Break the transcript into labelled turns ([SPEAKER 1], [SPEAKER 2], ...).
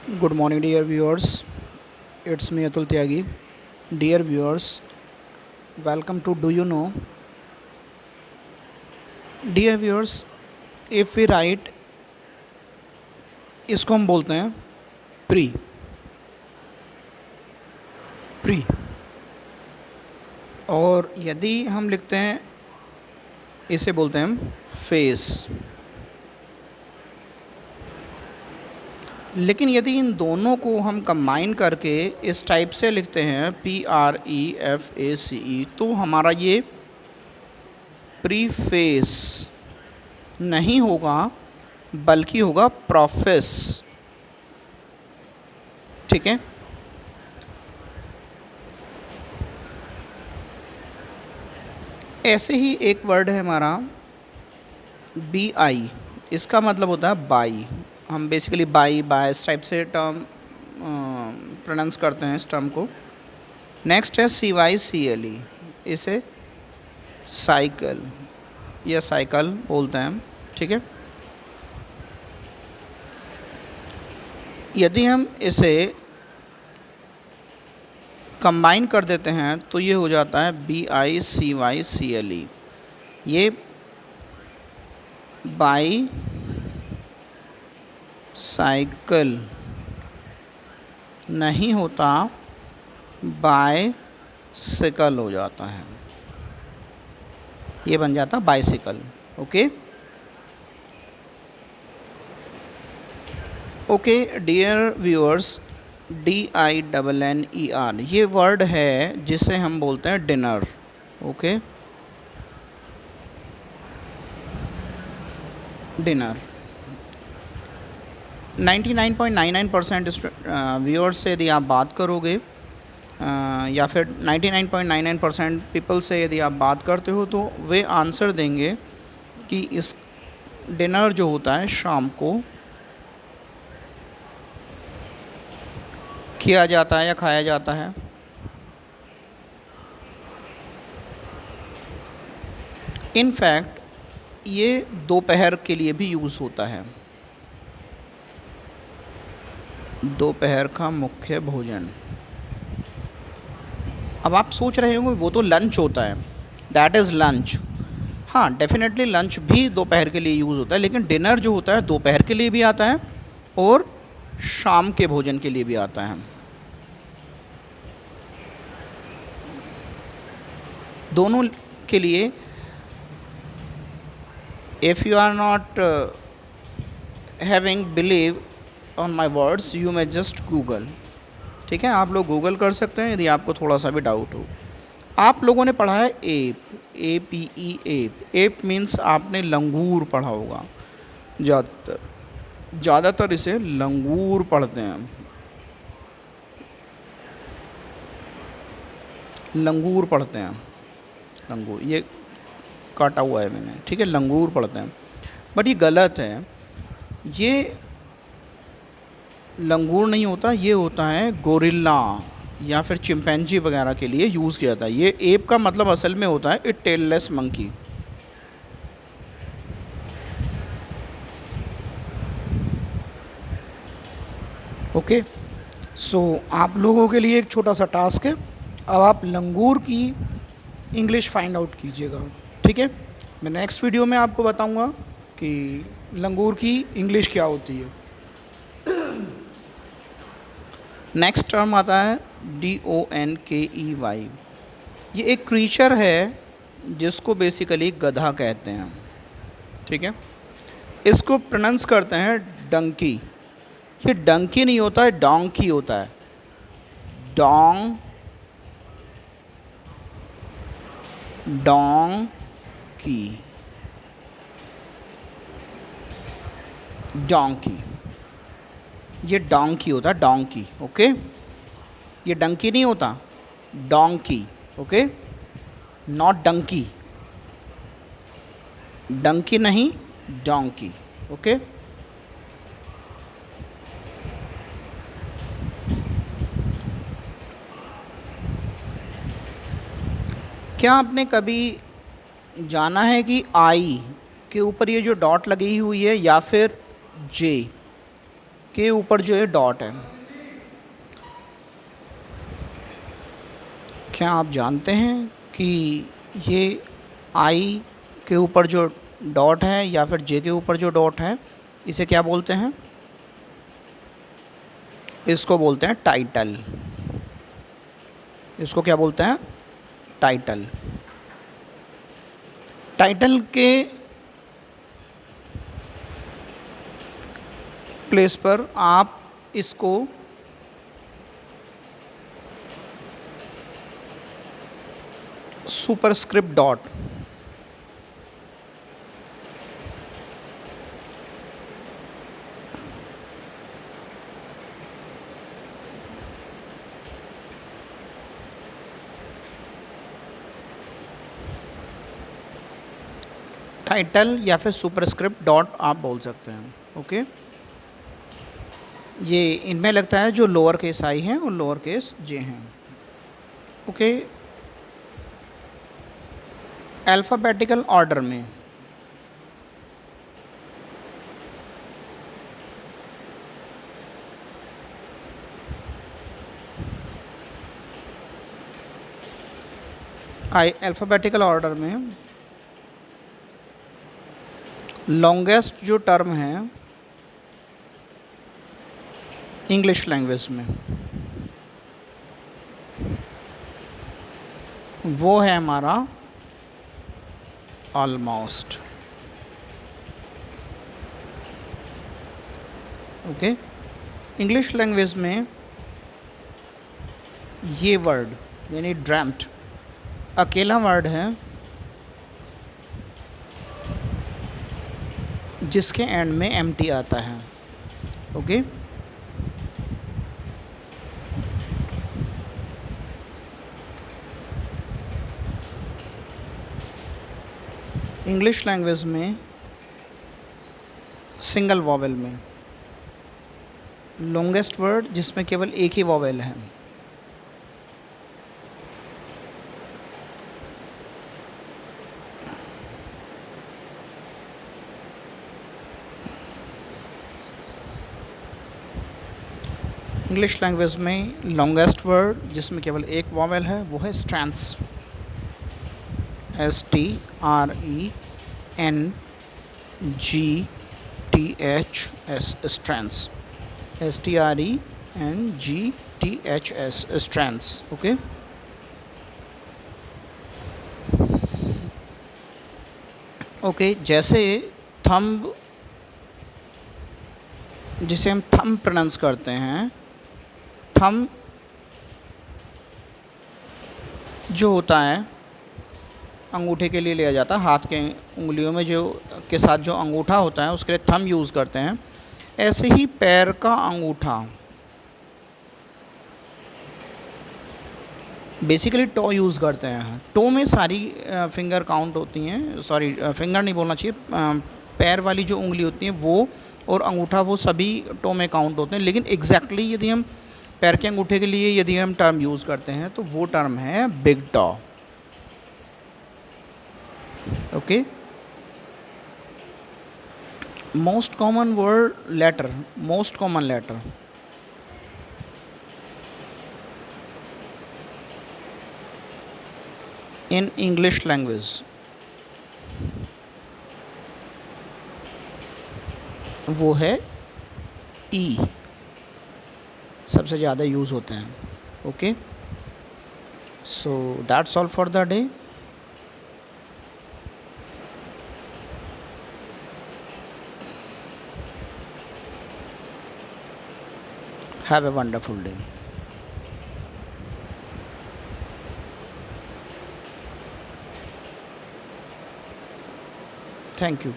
[SPEAKER 1] Good morning, dear viewers. It's me, Atul Tyagi. Dear viewers, welcome to Do You Know? Dear viewers, if we write, इसको हम बोलते हैं pre pre और यदि हम लिखते हैं इसे बोलते हैं हम फेस। लेकिन यदि इन दोनों को हम कंबाइन करके इस टाइप से लिखते हैं PREFACE तो हमारा ये प्रीफेस नहीं होगा बल्कि होगा प्रोफेस। ठीक है, ऐसे ही एक वर्ड है हमारा BI, इसका मतलब होता है बाई। हम बेसिकली बाई बाय इस टाइप से टर्म प्रोनाउंस करते हैं इस टर्म को। नेक्स्ट है CYCLE, इसे साइकिल या साइकिल बोलते हैं हम। ठीक है, यदि हम इसे कंबाइन कर देते हैं तो ये हो जाता है BICYCLE। ये बाई साइकिल नहीं होता, बाइसिकल हो जाता है। ये बन जाता bicycle. Okay okay dear viewers, DINNER ये वर्ड है जिसे हम बोलते हैं डिनर। ओके, डिनर 99.99% व्यूअर्स से यदि आप बात करोगे या फिर 99.99% पीपल से यदि आप बात करते हो तो वे आंसर देंगे कि इस डिनर जो होता है शाम को किया जाता है या खाया जाता है। इनफैक्ट ये दोपहर के लिए भी यूज़ होता है, दोपहर का मुख्य भोजन। अब आप सोच रहे होंगे वो तो लंच होता है, दैट इज़ लंच। हाँ, डेफिनेटली लंच भी दोपहर के लिए यूज़ होता है, लेकिन डिनर जो होता है दोपहर के लिए भी आता है और शाम के भोजन के लिए भी आता है। दोनों के लिए। If you are not having believe on my words you may just Google. ठीक है, आप लोग गूगल कर सकते हैं यदि आपको थोड़ा सा भी डाउट हो। आप लोगों ने पढ़ा है app, APE app. App means आपने लंगूर पढ़ा होगा, ज़्यादातर इसे लंगूर पढ़ते हैं, लंगूर पढ़ते हैं। लंगूर ये काटा हुआ है मैंने, ठीक है, लंगूर पढ़ते हैं, बट ये गलत है। ये लंगूर नहीं होता, ये होता है गोरिल्ला या फिर चिंपैंजी वगैरह के लिए यूज़ किया जाता है। ये एप का मतलब असल में होता है ए टेललेस मंकी। ओके, सो आप लोगों के लिए एक छोटा सा टास्क है। अब आप लंगूर की इंग्लिश फाइंड आउट कीजिएगा। ठीक है, मैं नेक्स्ट वीडियो में आपको बताऊंगा कि लंगूर की इंग्लिश क्या होती है। नेक्स्ट टर्म आता है DONKEY। ये एक क्रीचर है जिसको बेसिकली गधा कहते हैं। ठीक है, इसको प्रोनाउंस करते हैं डंकी। ये डंकी नहीं होता है, डोंकी होता है। डोंग डोंकी डोंकी, ये डोंकी होता है, डोंकी। ओके, ये डंकी नहीं होता, donkey. Okay, not dunkey, dunkey नहीं, डोंकी। ओके, क्या आपने कभी जाना है कि आई के ऊपर ये जो डॉट लगी हुई है या फिर जे, के ऊपर जो है डॉट है। क्या आप जानते हैं कि ये आई के ऊपर जो डॉट है या फिर जे के ऊपर जो डॉट है इसे क्या बोलते हैं? इसको बोलते हैं टाइटल। इसको क्या बोलते हैं? टाइटल। टाइटल के प्लेस पर आप इसको सुपरस्क्रिप्ट डॉट, टाइटल या फिर सुपरस्क्रिप्ट डॉट आप बोल सकते हैं। ओके, ये इनमें लगता है जो लोअर केस आई हैं और लोअर केस जे हैं। ओके, अल्फ़ाबेटिकल ऑर्डर में अल्फ़ाबेटिकल ऑर्डर में लॉन्गेस्ट जो टर्म है इंग्लिश लैंग्वेज में वो है हमारा ऑलमोस्ट। ओके, इंग्लिश लैंग्वेज में ये वर्ड यानी ड्रैम्ड अकेला वर्ड है जिसके एंड में एम्प्टी आता है। ओके, इंग्लिश लैंग्वेज में सिंगल वॉवेल में लॉन्गेस्ट वर्ड जिसमें केवल एक ही वॉवेल है। इंग्लिश लैंग्वेज में लॉन्गेस्ट वर्ड जिसमें केवल एक वॉवेल है वो है strands, STRENGTHS, strands, STRENGTHS, strands. Okay, okay, जैसे थंब जिसे हम थंब प्रोनाउंस करते हैं, थंब जो होता है अंगूठे के लिए लिया जाता है, हाथ के उंगलियों में जो के साथ जो अंगूठा होता है उसके लिए थंब यूज़ करते हैं। ऐसे ही पैर का अंगूठा बेसिकली टो यूज़ करते हैं। टो में सारी फिंगर काउंट होती हैं, सॉरी फिंगर नहीं बोलना चाहिए, पैर वाली जो उंगली होती है वो और अंगूठा वो सभी टो में काउंट होते हैं। लेकिन एग्जैक्टली यदि हम पैर के अंगूठे के लिए यदि हम टर्म यूज़ करते हैं तो वो टर्म है big toe. Okay, most common word letter, most common letter in English language वो है ई, सबसे ज़्यादा यूज़ होते हैं। Okay, so that's all for the day. Have a wonderful day. Thank you.